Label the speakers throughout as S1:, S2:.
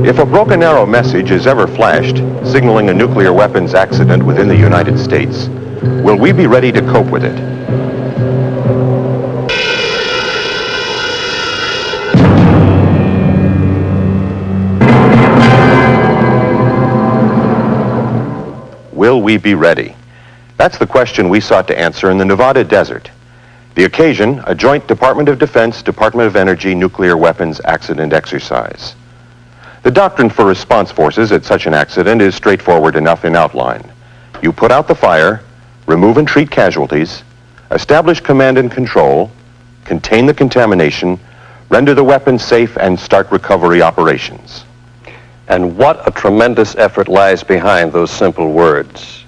S1: If a broken arrow message is ever flashed, signaling a nuclear weapons accident within the United States, will we be ready to cope with it? Will we be ready? That's the question we sought to answer in the Nevada desert. The occasion, a joint Department of Defense, Department of Energy nuclear weapons accident exercise. The doctrine for response forces at such an accident is straightforward enough in outline. You put out the fire, remove and treat casualties, establish command and control, contain the contamination, render the weapon safe, and start recovery operations.
S2: And what a tremendous effort lies behind those simple words.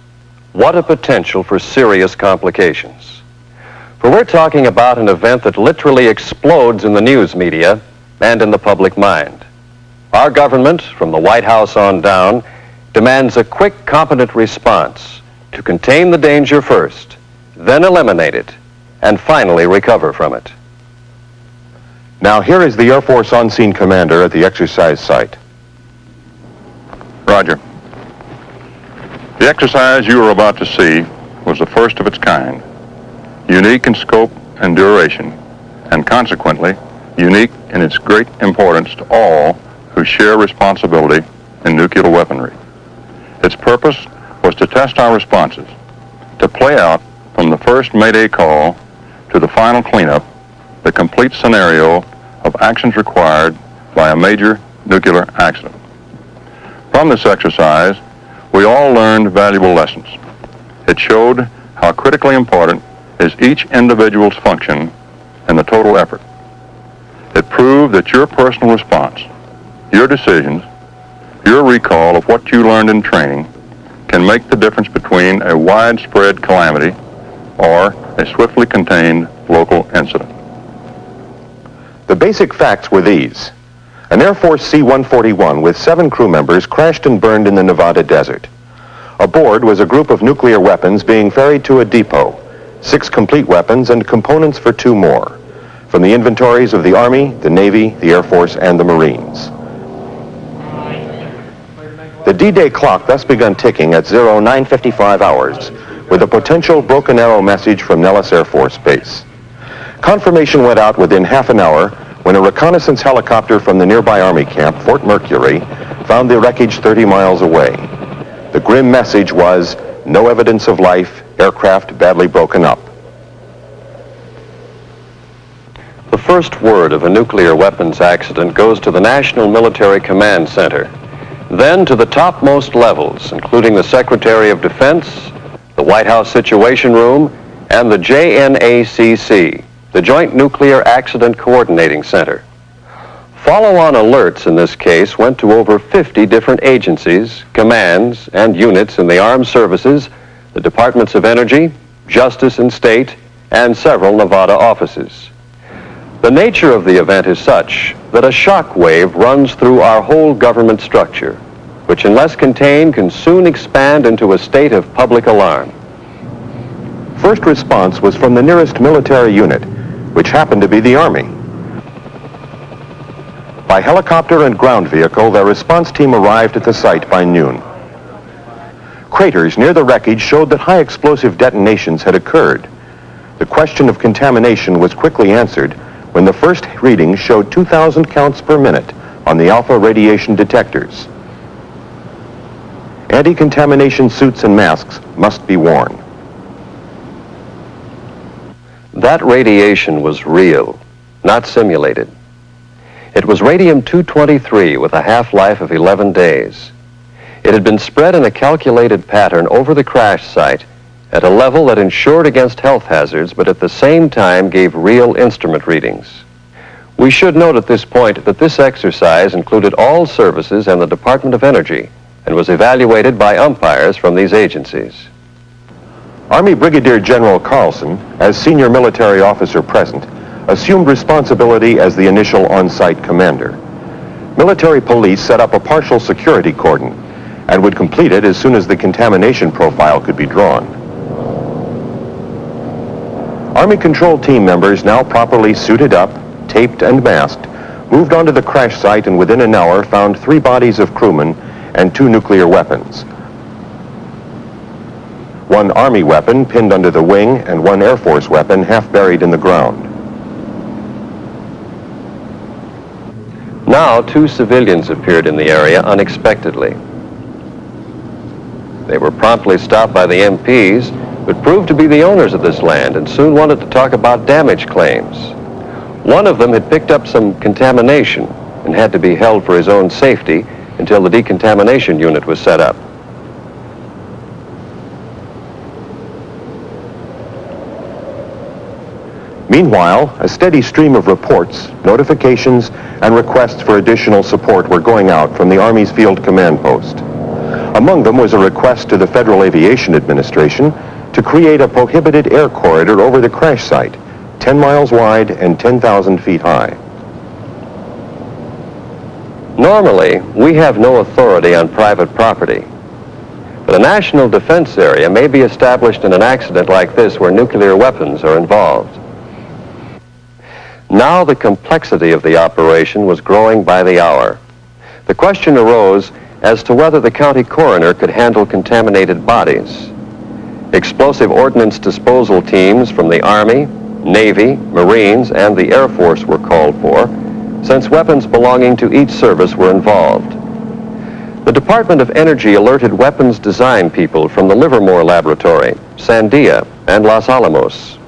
S2: What a potential for serious complications. For we're talking about an event that literally explodes in the news media and in the public mind. Our government, from the White House on down, demands a quick, competent response to contain the danger first, then eliminate it, and finally recover from it.
S1: Now here is the Air Force on-scene commander at the exercise site.
S3: Roger. The exercise you are about to see was the first of its kind, unique in scope and duration, and consequently unique in its great importance to all who share responsibility in nuclear weaponry. Its purpose was to test our responses, to play out from the first Mayday call to the final cleanup the complete scenario of actions required by a major nuclear accident. From this exercise, we all learned valuable lessons. It showed how critically important is each individual's function in the total effort. It proved that your personal response, your decisions, your recall of what you learned in training can make the difference between a widespread calamity or a swiftly contained local incident.
S1: The basic facts were these. An Air Force C-141 with 7 crew members crashed and burned in the Nevada desert. Aboard was a group of nuclear weapons being ferried to a depot, 6 complete weapons and components for 2 more, from the inventories of the Army, the Navy, the Air Force, and the Marines. The D-Day clock thus begun ticking at 09:55 hours with a potential broken arrow message from Nellis Air Force Base. Confirmation went out within half an hour when a reconnaissance helicopter from the nearby Army camp, Fort Mercury, found the wreckage 30 miles away. The grim message was, no evidence of life, aircraft badly broken up.
S2: The first word of a nuclear weapons accident goes to the National Military Command Center, then to the topmost levels, including the Secretary of Defense, the White House Situation Room, and the JNACC, the Joint Nuclear Accident Coordinating Center. Follow-on alerts in this case went to over 50 different agencies, commands, and units in the armed services, the Departments of Energy, Justice and State, and several Nevada offices. The nature of the event is such that a shock wave runs through our whole government structure, which unless contained can soon expand into a state of public alarm.
S1: First response was from the nearest military unit, which happened to be the Army. By helicopter and ground vehicle, their response team arrived at the site by noon. Craters near the wreckage showed that high explosive detonations had occurred. The question of contamination was quickly answered when the first reading showed 2,000 counts per minute on the alpha radiation detectors. Anti-contamination suits and masks must be worn.
S2: That radiation was real, not simulated. It was radium-223 with a half-life of 11 days. It had been spread in a calculated pattern over the crash site at a level that ensured against health hazards, but at the same time gave real instrument readings. We should note at this point that this exercise included all services and the Department of Energy and was evaluated by umpires from these agencies.
S1: Army Brigadier General Carlson, as senior military officer present, assumed responsibility as the initial on-site commander. Military police set up a partial security cordon and would complete it as soon as the contamination profile could be drawn. Army control team members, now properly suited up, taped and masked, moved onto the crash site and within an hour found 3 bodies of crewmen and 2 nuclear weapons. 1 Army weapon pinned under the wing and 1 Air Force weapon half buried in the ground.
S2: Now 2 civilians appeared in the area unexpectedly. They were promptly stopped by the MPs, but proved to be the owners of this land and soon wanted to talk about damage claims. One of them had picked up some contamination and had to be held for his own safety until the decontamination unit was set up.
S1: Meanwhile, a steady stream of reports, notifications, and requests for additional support were going out from the Army's Field Command Post. Among them was a request to the Federal Aviation Administration to create a prohibited air corridor over the crash site, 10 miles wide and 10,000 feet high.
S2: Normally, we have no authority on private property, but a national defense area may be established in an accident like this where nuclear weapons are involved. Now the complexity of the operation was growing by the hour. The question arose as to whether the county coroner could handle contaminated bodies. Explosive ordnance disposal teams from the Army, Navy, Marines, and the Air Force were called for, since weapons belonging to each service were involved. The Department of Energy alerted weapons design people from the Livermore Laboratory, Sandia, and Los Alamos.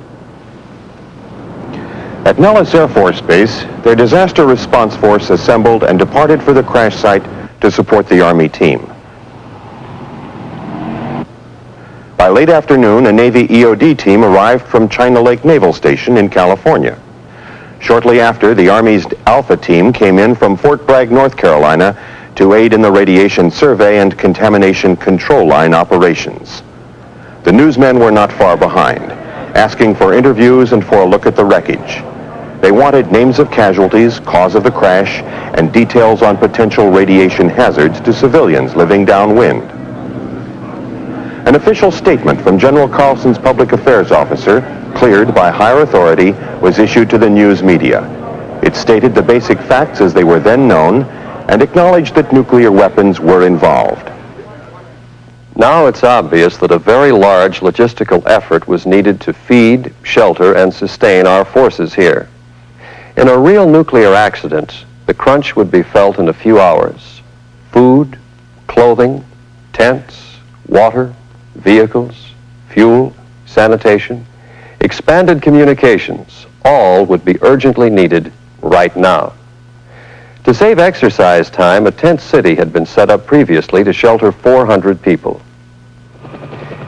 S1: At Nellis Air Force Base, their disaster response force assembled and departed for the crash site to support the Army team. By late afternoon, a Navy EOD team arrived from China Lake Naval Station in California. Shortly after, the Army's Alpha team came in from Fort Bragg, North Carolina, to aid in the radiation survey and contamination control line operations. The newsmen were not far behind, asking for interviews and for a look at the wreckage. They wanted names of casualties, cause of the crash, and details on potential radiation hazards to civilians living downwind. An official statement from General Carlson's public affairs officer, cleared by higher authority, was issued to the news media. It stated the basic facts as they were then known and acknowledged that nuclear weapons were involved.
S2: Now it's obvious that a very large logistical effort was needed to feed, shelter, and sustain our forces here. In a real nuclear accident, the crunch would be felt in a few hours. Food, clothing, tents, water, vehicles, fuel, sanitation, expanded communications, all would be urgently needed right now. To save exercise time, a tent city had been set up previously to shelter 400 people.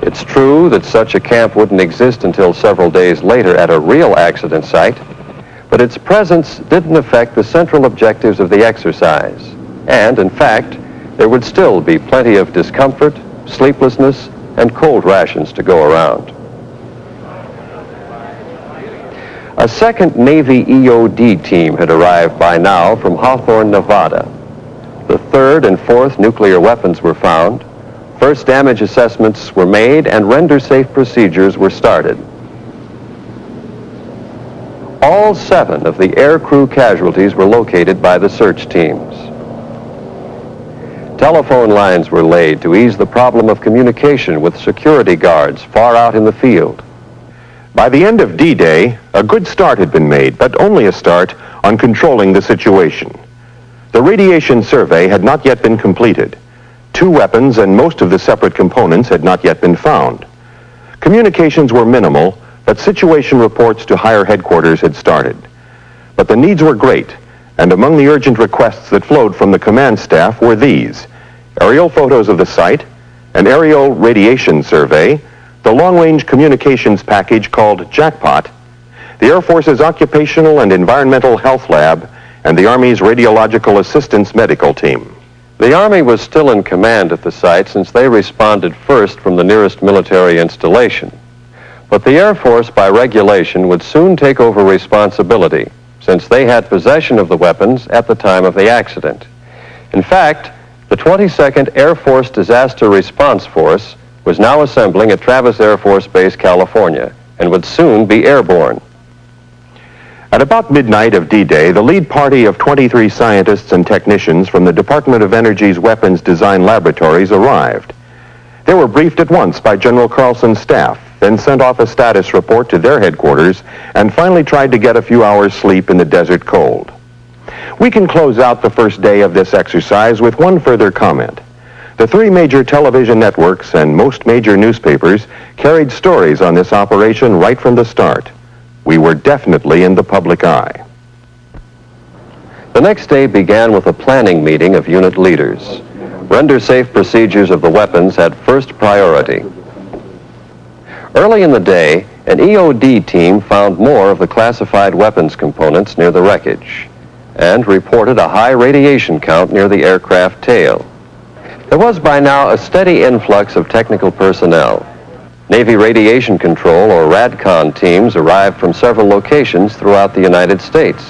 S2: It's true that such a camp wouldn't exist until several days later at a real accident site, but its presence didn't affect the central objectives of the exercise. And, in fact, there would still be plenty of discomfort, sleeplessness, and cold rations to go around. A second Navy EOD team had arrived by now from Hawthorne, Nevada. The 3rd and 4th nuclear weapons were found, first damage assessments were made, and render-safe procedures were started. All 7 of the aircrew casualties were located by the search teams. Telephone lines were laid to ease the problem of communication with security guards far out in the field.
S1: By the end of D-Day, a good start had been made, but only a start on controlling the situation. The radiation survey had not yet been completed. 2 weapons and most of the separate components had not yet been found. Communications were minimal, but situation reports to higher headquarters had started. But the needs were great, and among the urgent requests that flowed from the command staff were these: aerial photos of the site, an aerial radiation survey, the long-range communications package called Jackpot, the Air Force's Occupational and Environmental Health Lab, and the Army's Radiological Assistance Medical Team.
S2: The Army was still in command at the site since they responded first from the nearest military installation. But the Air Force, by regulation, would soon take over responsibility, since they had possession of the weapons at the time of the accident. In fact, the 22nd Air Force Disaster Response Force was now assembling at Travis Air Force Base, California, and would soon be airborne.
S1: At about midnight of D-Day, the lead party of 23 scientists and technicians from the Department of Energy's Weapons Design Laboratories arrived. They were briefed at once by General Carlson's staff, then sent off a status report to their headquarters, and finally tried to get a few hours' sleep in the desert cold. We can close out the first day of this exercise with one further comment. The three major television networks and most major newspapers carried stories on this operation right from the start. We were definitely in the public eye.
S2: The next day began with a planning meeting of unit leaders. Render-safe procedures of the weapons had first priority. Early in the day, an EOD team found more of the classified weapons components near the wreckage and reported a high radiation count near the aircraft tail. There was by now a steady influx of technical personnel. Navy Radiation Control, or RADCON, teams arrived from several locations throughout the United States.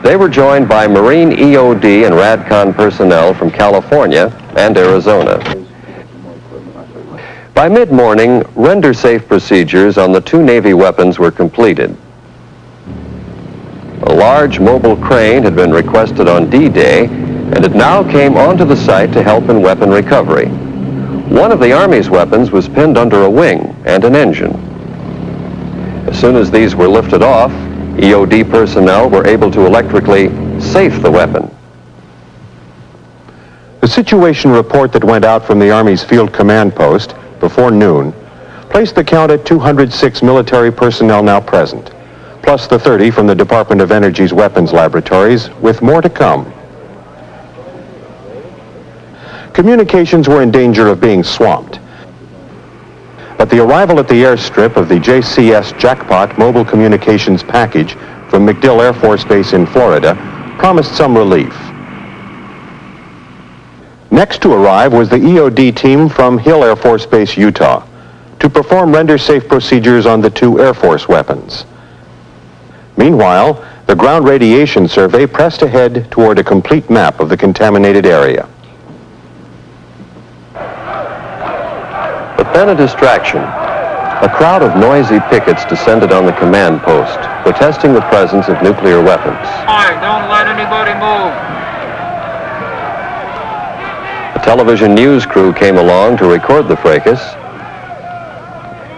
S2: They were joined by Marine EOD and RADCON personnel from California and Arizona. By mid-morning, render-safe procedures on the two Navy weapons were completed. A large mobile crane had been requested on D-Day, and it now came onto the site to help in weapon recovery. One of the Army's weapons was pinned under a wing and an engine. As soon as these were lifted off, EOD personnel were able to electrically safe the weapon.
S1: The situation report that went out from the Army's Field Command Post before noon placed the count at 206 military personnel now present, plus the 30 from the Department of Energy's weapons laboratories, with more to come. Communications were in danger of being swamped, but the arrival at the airstrip of the JCS Jackpot mobile communications package from MacDill Air Force Base in Florida promised some relief. Next to arrive was the EOD team from Hill Air Force Base, Utah, to perform render-safe procedures on the two Air Force weapons. Meanwhile, the ground radiation survey pressed ahead toward a complete map of the contaminated area.
S2: But then a distraction. A crowd of noisy pickets descended on the command post, protesting the presence of nuclear weapons.
S4: Don't let anybody move.
S2: A television news crew came along to record the fracas,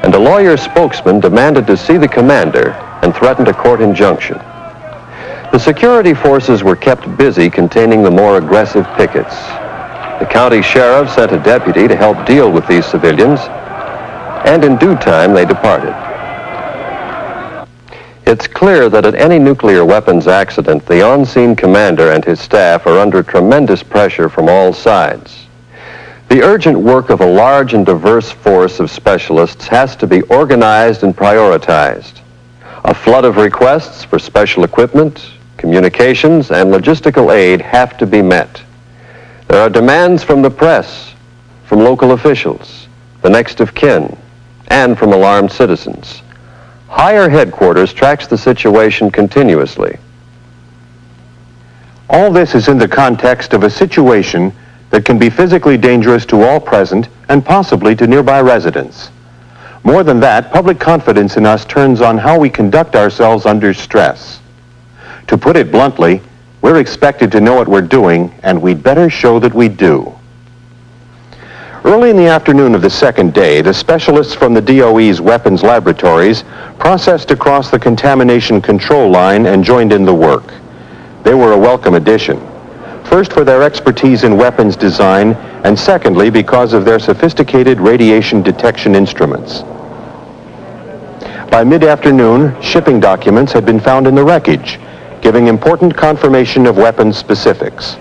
S2: and a lawyer spokesman demanded to see the commander and threatened a court injunction. The security forces were kept busy containing the more aggressive pickets. The county sheriff sent a deputy to help deal with these civilians, and in due time they departed. It's clear that at any nuclear weapons accident, the on-scene commander and his staff are under tremendous pressure from all sides. The urgent work of a large and diverse force of specialists has to be organized and prioritized. A flood of requests for special equipment, communications, and logistical aid have to be met. There are demands from the press, from local officials, the next of kin, and from alarmed citizens. Higher headquarters tracks the situation continuously.
S1: All this is in the context of a situation that can be physically dangerous to all present and possibly to nearby residents. More than that, public confidence in us turns on how we conduct ourselves under stress. To put it bluntly, we're expected to know what we're doing, and we'd better show that we do. Early in the afternoon of the second day, the specialists from the DOE's weapons laboratories processed across the contamination control line and joined in the work. They were a welcome addition. First, for their expertise in weapons design, and secondly, because of their sophisticated radiation detection instruments. By mid-afternoon, shipping documents had been found in the wreckage, giving important confirmation of weapons specifics.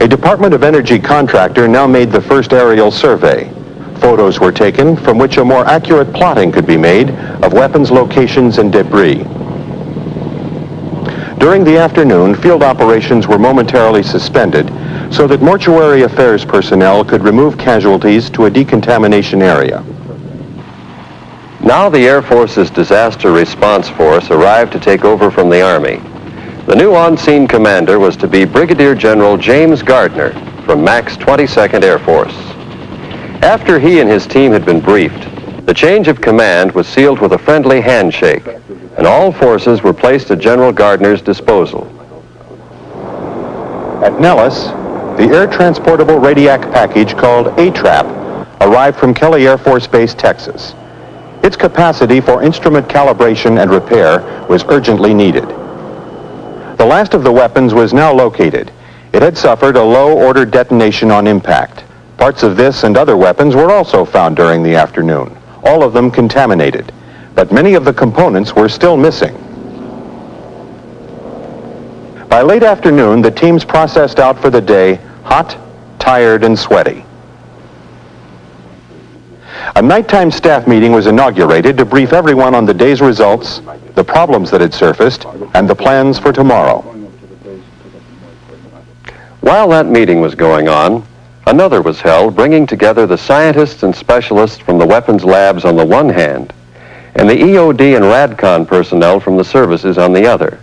S1: A Department of Energy contractor now made the first aerial survey. Photos were taken from which a more accurate plotting could be made of weapons locations and debris. During the afternoon, field operations were momentarily suspended so that mortuary affairs personnel could remove casualties to a decontamination area.
S2: Now the Air Force's Disaster Response Force arrived to take over from the Army. The new on-scene commander was to be Brigadier General James Gardner, from Mac's 22nd Air Force. After he and his team had been briefed, the change of command was sealed with a friendly handshake, and all forces were placed at General Gardner's disposal.
S1: At Nellis, the air transportable Radiac package called A-Trap arrived from Kelly Air Force Base, Texas. Its capacity for instrument calibration and repair was urgently needed. The last of the weapons was now located. It had suffered a low-order detonation on impact. Parts of this and other weapons were also found during the afternoon, all of them contaminated, but many of the components were still missing. By late afternoon, the teams processed out for the day, hot, tired, and sweaty. A nighttime staff meeting was inaugurated to brief everyone on the day's results, the problems that had surfaced, and the plans for tomorrow.
S2: While that meeting was going on, another was held, bringing together the scientists and specialists from the weapons labs on the one hand, and the EOD and RADCON personnel from the services on the other.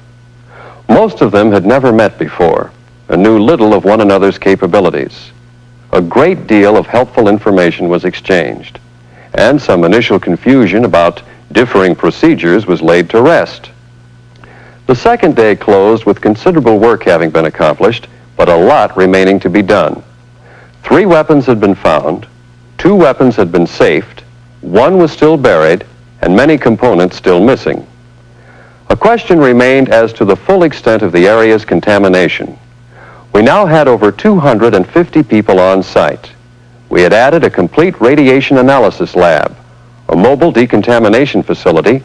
S2: Most of them had never met before and knew little of one another's capabilities. A great deal of helpful information was exchanged, and some initial confusion about differing procedures was laid to rest. The second day closed with considerable work having been accomplished, but a lot remaining to be done. 3 weapons had been found, 2 weapons had been safed, 1 was still buried, and many components still missing. A question remained as to the full extent of the area's contamination. We now had over 250 people on site. We had added a complete radiation analysis lab, a mobile decontamination facility,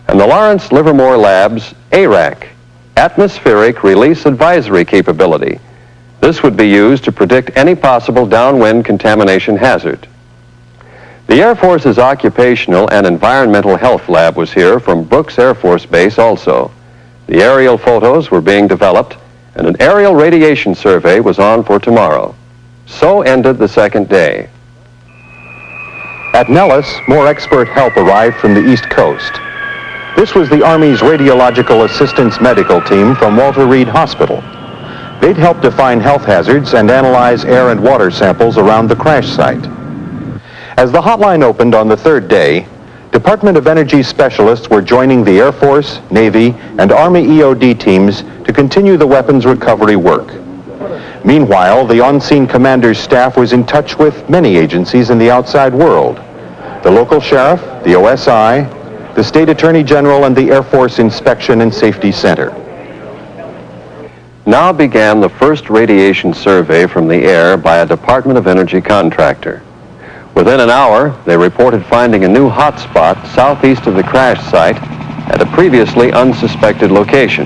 S2: and the Lawrence Livermore Lab's ARAC, Atmospheric Release Advisory Capability. This would be used to predict any possible downwind contamination hazard. The Air Force's Occupational and Environmental Health Lab was here from Brooks Air Force Base also. The aerial photos were being developed, and an aerial radiation survey was on for tomorrow. So ended the second day.
S1: At Nellis, more expert help arrived from the East Coast. This was the Army's Radiological Assistance Medical Team from Walter Reed Hospital. They'd help define health hazards and analyze air and water samples around the crash site. As the hotline opened on the third day, Department of Energy specialists were joining the Air Force, Navy, and Army EOD teams to continue the weapons recovery work. Meanwhile, the on-scene commander's staff was in touch with many agencies in the outside world: the local sheriff, the OSI, the State Attorney General, and the Air Force Inspection and Safety Center.
S2: Now began the first radiation survey from the air by a Department of Energy contractor. Within an hour, they reported finding a new hot spot southeast of the crash site at a previously unsuspected location.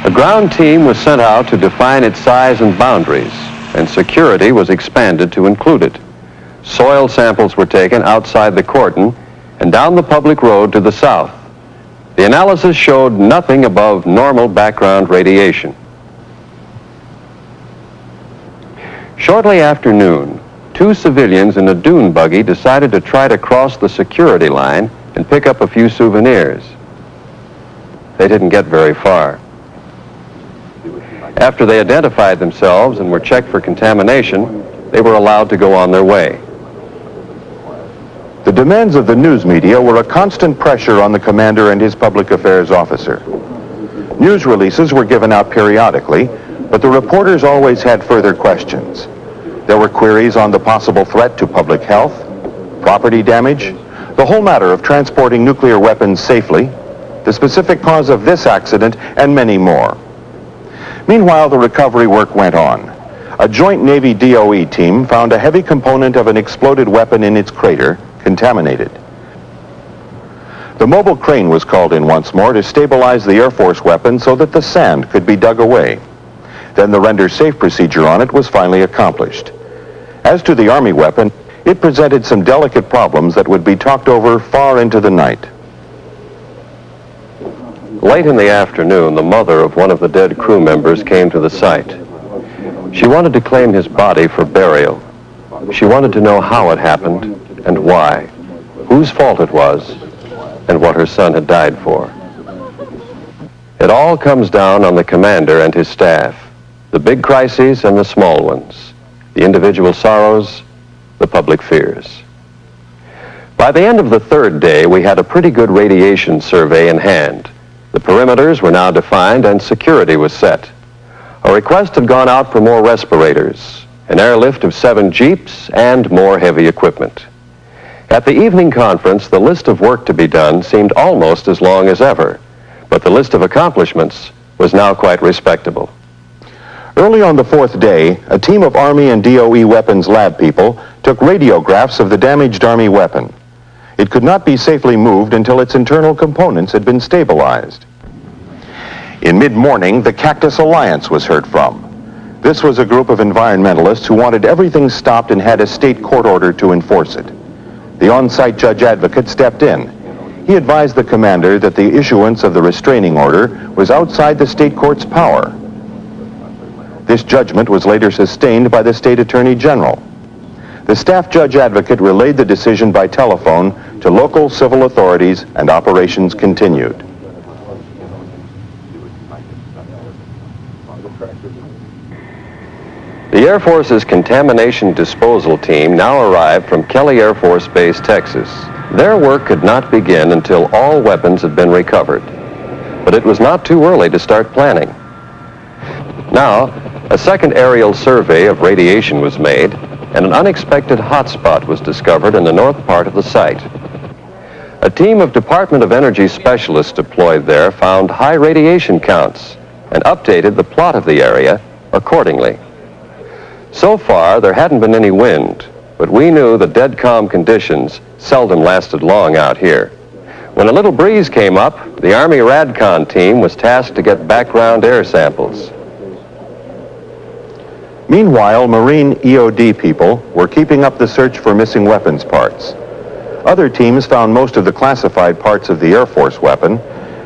S2: A ground team was sent out to define its size and boundaries, and security was expanded to include it. Soil samples were taken outside the cordon and down the public road to the south. The analysis showed nothing above normal background radiation. Shortly after noon, 2 civilians in a dune buggy decided to try to cross the security line and pick up a few souvenirs. They didn't get very far. After they identified themselves and were checked for contamination, they were allowed to go on their way.
S1: The demands of the news media were a constant pressure on the commander and his public affairs officer. News releases were given out periodically, but the reporters always had further questions. There were queries on the possible threat to public health, property damage, the whole matter of transporting nuclear weapons safely, the specific cause of this accident, and many more. Meanwhile, the recovery work went on. A joint Navy DOE team found a heavy component of an exploded weapon in its crater, contaminated. The mobile crane was called in once more to stabilize the Air Force weapon so that the sand could be dug away. Then the render safe procedure on it was finally accomplished. As to the Army weapon, it presented some delicate problems that would be talked over far into the night.
S2: Late in the afternoon, the mother of one of the dead crew members came to the site. She wanted to claim his body for burial. She wanted to know how it happened and why, whose fault it was, and what her son had died for. It all comes down on the commander and his staff. the big crises and the small ones, the individual sorrows, the public fears. By the end of the third day, we had a pretty good radiation survey in hand. The perimeters were now defined and security was set. A request had gone out for more respirators, an airlift of 7 jeeps, and more heavy equipment. At the evening conference, the list of work to be done seemed almost as long as ever, but the list of accomplishments was now quite respectable.
S1: Early on the fourth day, a team of Army and DOE weapons lab people took radiographs of the damaged Army weapon. It could not be safely moved until its internal components had been stabilized. In mid-morning, the Cactus Alliance was heard from. This was a group of environmentalists who wanted everything stopped and had a state court order to enforce it. The on-site judge advocate stepped in. He advised the commander that the issuance of the restraining order was outside the state court's power. This judgment was later sustained by the state attorney general. The staff judge advocate relayed the decision by telephone to local civil authorities, and operations continued.
S2: The Air Force's contamination disposal team now arrived from Kelly Air Force Base, Texas. Their work could not begin until all weapons had been recovered. But it was not too early to start planning. Now, a second aerial survey of radiation was made, and an unexpected hotspot was discovered in the north part of the site. A team of Department of Energy specialists deployed there found high radiation counts and updated the plot of the area accordingly. So far, there hadn't been any wind, but we knew the dead calm conditions seldom lasted long out here. When a little breeze came up, the Army RADCON team was tasked to get background air samples.
S1: Meanwhile, Marine EOD people were keeping up the search for missing weapons parts. Other teams found most of the classified parts of the Air Force weapon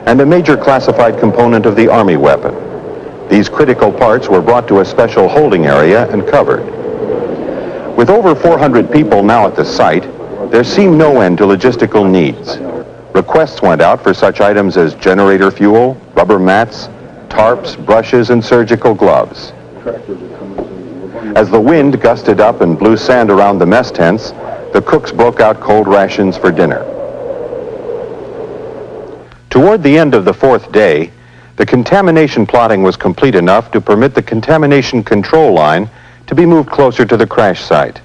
S1: and a major classified component of the Army weapon. These critical parts were brought to a special holding area and covered. With over 400 people now at the site, there seemed no end to logistical needs. Requests went out for such items as generator fuel, rubber mats, tarps, brushes, and surgical gloves. As the wind gusted up and blew sand around the mess tents, the cooks broke out cold rations for dinner. Toward the end of the fourth day, the contamination plotting was complete enough to permit the contamination control line to be moved closer to the crash site.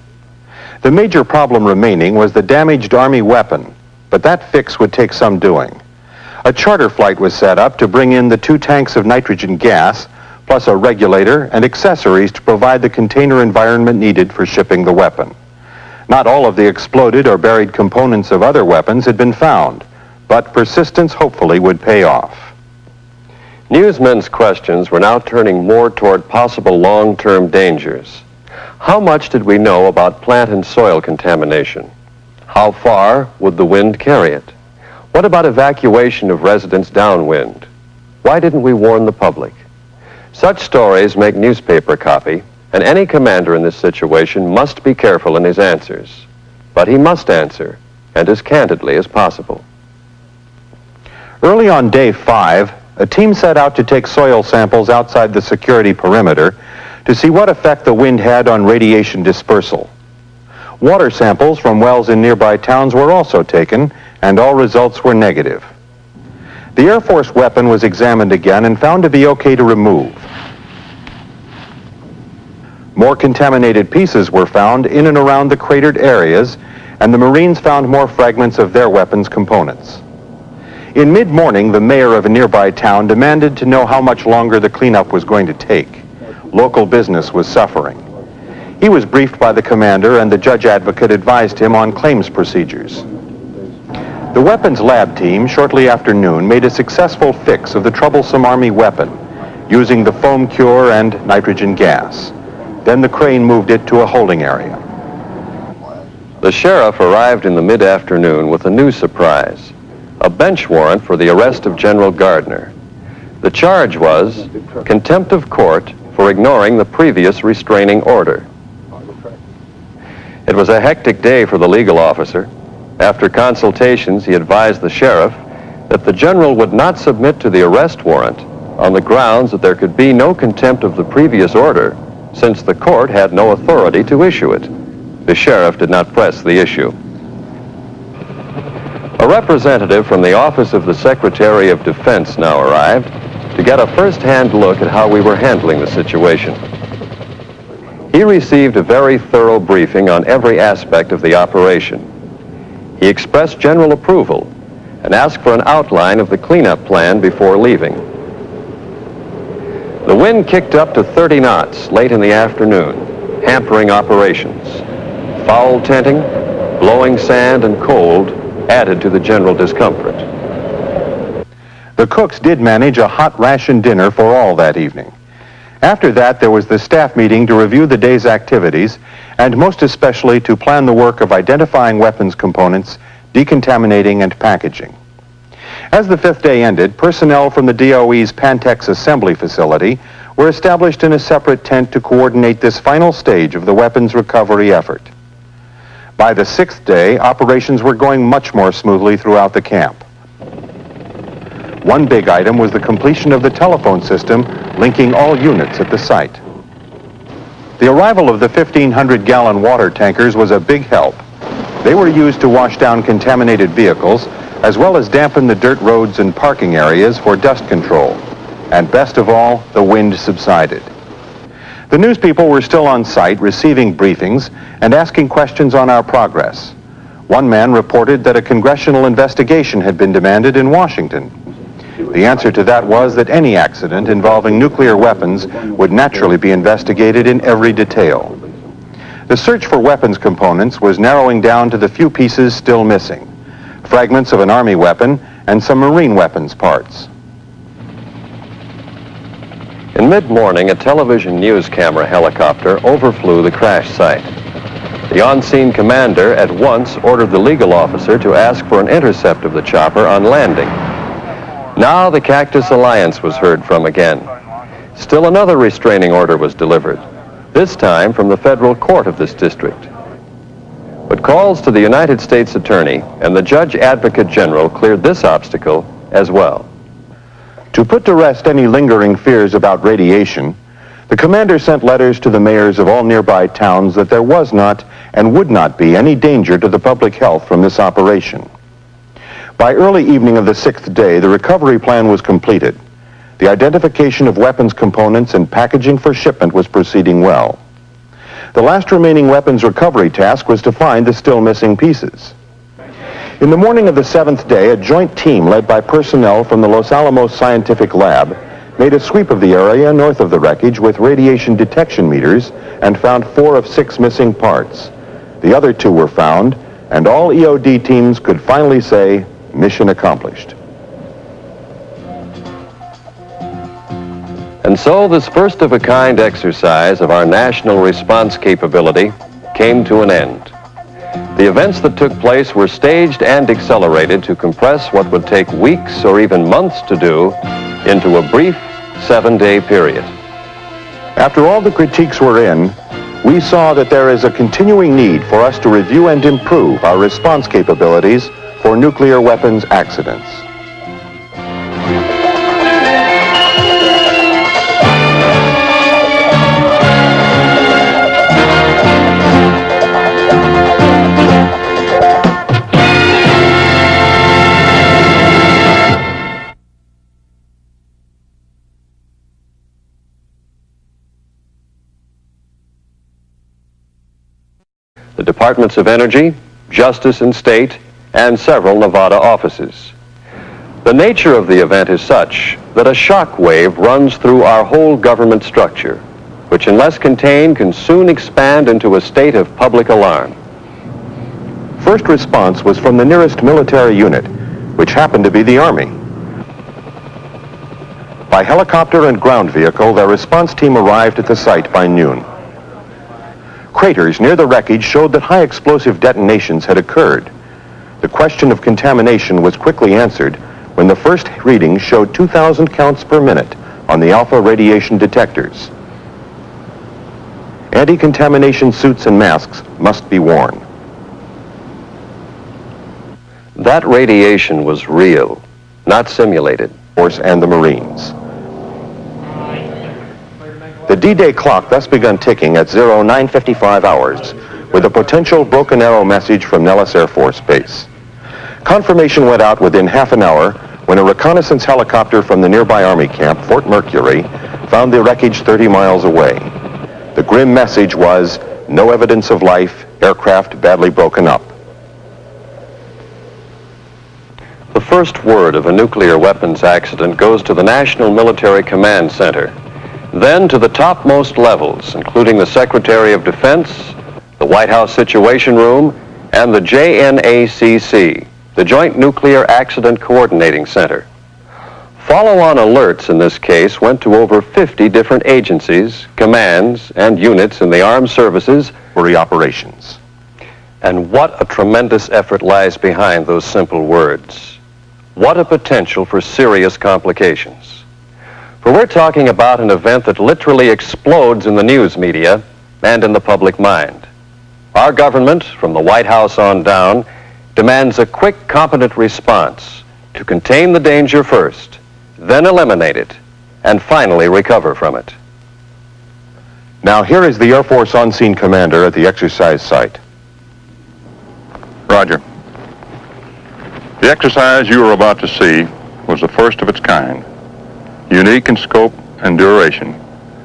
S1: The major problem remaining was the damaged Army weapon, but that fix would take some doing. A charter flight was set up to bring in the 2 tanks of nitrogen gas, plus a regulator and accessories to provide the container environment needed for shipping the weapon. Not all of the exploded or buried components of other weapons had been found, but persistence hopefully would pay off.
S2: Newsmen's questions were now turning more toward possible long-term dangers. How much did we know about plant and soil contamination? How far would the wind carry it? What about evacuation of residents downwind? Why didn't we warn the public? Such stories make newspaper copy, and any commander in this situation must be careful in his answers. But he must answer, and as candidly as possible.
S1: Early on day 5, a team set out to take soil samples outside the security perimeter to see what effect the wind had on radiation dispersal. Water samples from wells in nearby towns were also taken, and all results were negative. The Air Force weapon was examined again and found to be okay to remove. More contaminated pieces were found in and around the cratered areas, and the Marines found more fragments of their weapons components. In mid-morning, the mayor of a nearby town demanded to know how much longer the cleanup was going to take. Local business was suffering. He was briefed by the commander, and the judge advocate advised him on claims procedures. The weapons lab team, shortly after noon, made a successful fix of the troublesome Army weapon, using the foam cure and nitrogen gas. Then the crane moved it to a holding area.
S2: The sheriff arrived in the mid-afternoon with a new surprise, a bench warrant for the arrest of General Gardner. The charge was contempt of court for ignoring the previous restraining order. It was a hectic day for the legal officer. After consultations, he advised the sheriff that the general would not submit to the arrest warrant on the grounds that there could be no contempt of the previous order, since the court had no authority to issue it. The sheriff did not press the issue. A representative from the Office of the Secretary of Defense now arrived to get a first-hand look at how we were handling the situation. He received a very thorough briefing on every aspect of the operation. He expressed general approval and asked for an outline of the cleanup plan before leaving. The wind kicked up to 30 knots late in the afternoon, hampering operations. Foul tenting, blowing sand, and cold added to the general discomfort.
S1: The cooks did manage a hot ration dinner for all that evening. After that, there was the staff meeting to review the day's activities, and most especially to plan the work of identifying weapons components, decontaminating, and packaging. As the fifth day ended, personnel from the DOE's Pantex assembly facility were established in a separate tent to coordinate this final stage of the weapons recovery effort. By the sixth day, operations were going much more smoothly throughout the camp. One big item was the completion of the telephone system linking all units at the site. The arrival of the 1,500-gallon water tankers was a big help. They were used to wash down contaminated vehicles, as well as dampen the dirt roads and parking areas for dust control. And best of all, the wind subsided. The news people were still on site receiving briefings and asking questions on our progress. One man reported that a congressional investigation had been demanded in Washington. The answer to that was that any accident involving nuclear weapons would naturally be investigated in every detail. The search for weapons components was narrowing down to the few pieces still missing: fragments of an Army weapon and some Marine weapons parts.
S2: In mid-morning, a television news camera helicopter overflew the crash site. The on-scene commander at once ordered the legal officer to ask for an intercept of the chopper on landing. Now the Cactus Alliance was heard from again. Still another restraining order was delivered, this time from the federal court of this district. But calls to the United States Attorney and the Judge Advocate General cleared this obstacle as well.
S1: To put to rest any lingering fears about radiation, the commander sent letters to the mayors of all nearby towns that there was not and would not be any danger to the public health from this operation. By early evening of the sixth day, the recovery plan was completed. The identification of weapons components and packaging for shipment was proceeding well. The last remaining weapons recovery task was to find the still missing pieces. In the morning of the seventh day, a joint team led by personnel from the Los Alamos Scientific Lab made a sweep of the area north of the wreckage with radiation detection meters and found 4 of 6 missing parts. The other 2 were found, and all EOD teams could finally say, mission accomplished.
S2: And so this first-of-a-kind exercise of our national response capability came to an end. The events that took place were staged and accelerated to compress what would take weeks or even months to do into a brief 7-day period.
S1: After all the critiques were in, we saw that there is a continuing need for us to review and improve our response capabilities for nuclear weapons accidents.
S2: The Departments of Energy, Justice and State, and several Nevada offices. The nature of the event is such that a shock wave runs through our whole government structure, which unless contained can soon expand into a state of public alarm.
S1: First response was from the nearest military unit, which happened to be the Army. By helicopter and ground vehicle, their response team arrived at the site by noon. Craters near the wreckage showed that high explosive detonations had occurred. The question of contamination was quickly answered when the first reading showed 2,000 counts per minute on the alpha radiation detectors. Anti-contamination suits and masks must be worn.
S2: That radiation was real, not simulated.
S1: Force and the Marines. The D-Day clock thus begun ticking at 09:55 hours with a potential broken arrow message from Nellis Air Force Base. Confirmation went out within half an hour when a reconnaissance helicopter from the nearby Army camp, Fort Mercury, found the wreckage 30 miles away. The grim message was, no evidence of life, aircraft badly broken up.
S2: The first word of a nuclear weapons accident goes to the National Military Command Center, then to the topmost levels, including the Secretary of Defense, the White House Situation Room, and the JNACC, the Joint Nuclear Accident Coordinating Center. Follow-on alerts in this case went to over 50 different agencies, commands, and units in the armed services
S1: For the operations.
S2: And what a tremendous effort lies behind those simple words. What a potential for serious complications. For we're talking about an event that literally explodes in the news media and in the public mind. Our government, from the White House on down, demands a quick, competent response to contain the danger first, then eliminate it, and finally recover from it.
S1: Now here is the Air Force on-scene commander at the exercise site.
S3: Roger. The exercise you are about to see was the first of its kind, unique in scope and duration,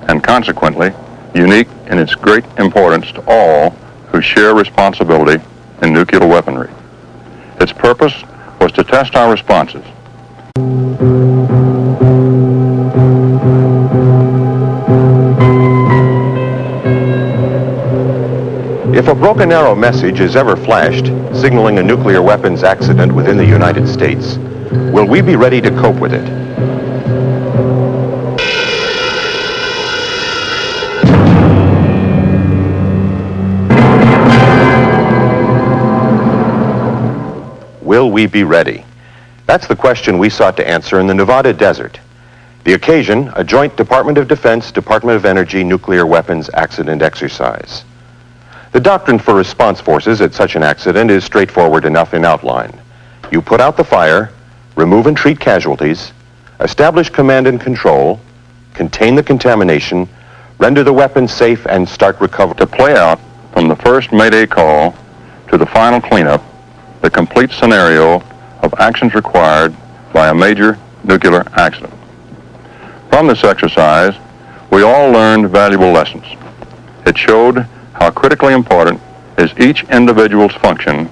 S3: and consequently unique in its great importance to all who share responsibility in nuclear weaponry. Its purpose was to test our responses.
S1: If a broken arrow message is ever flashed, signaling a nuclear weapons accident within the United States, will we be ready to cope with it? Will we be ready? That's the question we sought to answer in the Nevada desert. The occasion, a joint Department of Defense, Department of Energy nuclear weapons accident exercise. The doctrine for response forces at such an accident is straightforward enough in outline. You put out the fire, remove and treat casualties, establish command and control, contain the contamination, render the weapon safe, and start recovery.
S3: To play out from the first Mayday call to the final cleanup, the complete scenario of actions required by a major nuclear accident. From this exercise, we all learned valuable lessons. It showed how critically important is each individual's function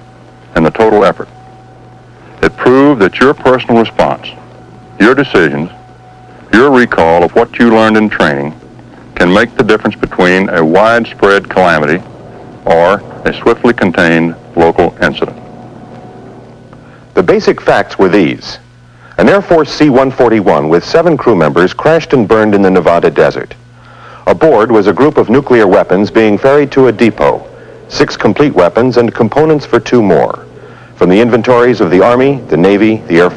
S3: in the total effort. It proved that your personal response, your decisions, your recall of what you learned in training can make the difference between a widespread calamity or a swiftly contained local incident.
S1: The basic facts were these. An Air Force C-141 with 7 crew members crashed and burned in the Nevada desert. Aboard was a group of nuclear weapons being ferried to a depot, 6 complete weapons and components for 2 more, from the inventories of the Army, the Navy, the Air Force.